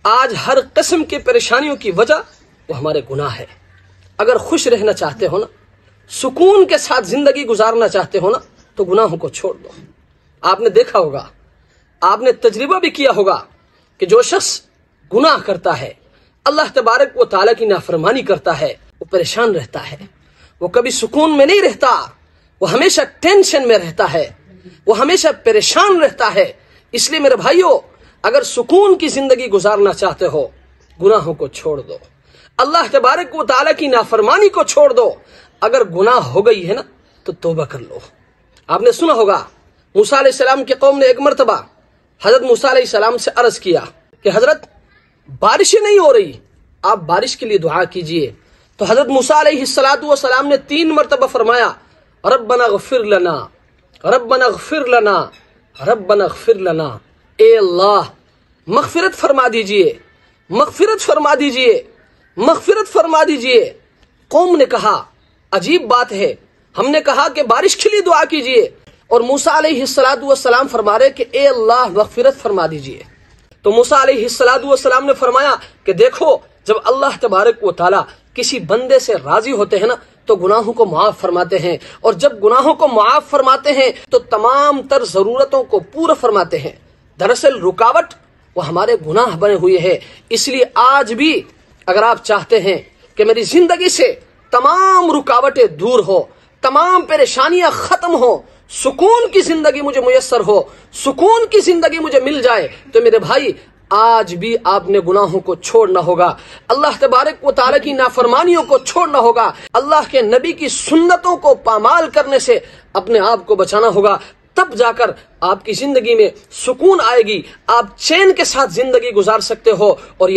آج ہر قسم کی پریشانیوں کی وجہ وہ ہمارے گناہ ہے۔ اگر خوش رہنا چاہتے ہو نا، سکون کے ساتھ زندگی گزارنا چاہتے ہو نا، تو گناہوں کو چھوڑ دو۔ آپ نے دیکھا ہوگا، آپ نے تجربہ بھی کیا ہوگا کہ جو شخص گناہ کرتا ہے، اللہ تبارک و تعالیٰ کی نافرمانی کرتا ہے، وہ پریشان رہتا ہے، وہ کبھی سکون میں نہیں رہتا، وہ ہمیشہ ٹینشن میں رہتا ہے، وہ ہمیشہ پریشان رہتا ہے۔ اس لیے میرے بھائیوں، اگر سکون کی زندگی گزارنا چاہتے ہو، گناہوں کو چھوڑ دو، اللہ تبارک و تعالیٰ کی نافرمانی کو چھوڑ دو۔ اگر گناہ ہو گئی ہے نا تو توبہ کر لو۔ آپ نے سنا ہوگا موسیٰ علیہ السلام کی قوم نے ایک مرتبہ حضرت موسیٰ علیہ السلام سے عرض کیا کہ حضرت بارشیں نہیں ہو رہی، آپ بارش کے لیے دعا کیجئے۔ تو حضرت موسیٰ علیہ السلام نے 3 مرتبہ فرمایا ربنا اغفر لنا، ربنا اغفر لنا، ربنا اغفر لنا، اے اللہ مغفرت فرما دیجئے، مغفرت فرما دیجئے، مغفرت فرما دیجئے۔ قوم نے کہا عجیب بات ہے، ہم نے کہا کہ بارش کے لیے دعا کیجئے، اور موسیٰ علیہ السلام فرما رہے کہ اے اللہ مغفرت فرما دیجئے۔ تو موسیٰ علیہ السلام نے فرمایا کہ دیکھو، جب اللہ تبارک و تعالیٰ کسی بندے سے راضی ہوتے ہیں نا تو گناہوں کو معاف فرماتے ہیں، اور جب گناہوں کو معاف فرماتے ہیں تو تمام تر ضرورتوں کو پورا فرماتے ہیں۔ دراصل رکاوٹ وہ ہمارے گناہ بنے ہوئے ہیں۔ اس لیے آج بھی اگر آپ چاہتے ہیں کہ میری زندگی سے تمام رکاوٹیں دور ہو، تمام پریشانیاں ختم ہو، سکون کی زندگی مجھے میسر ہو، سکون کی زندگی مجھے مل جائے، تو میرے بھائی آج بھی آپ نے گناہوں کو چھوڑنا ہوگا، اللہ تبارک و تعالیٰ کی نافرمانیوں کو چھوڑنا ہوگا، اللہ کے نبی کی سنتوں کو پامال کرنے سے اپنے آپ کو بچانا ہوگا۔ تب جا کر آپ کی زندگی میں سکون آئے گی، آپ چین کے ساتھ زندگی گزار سکتے ہو، اور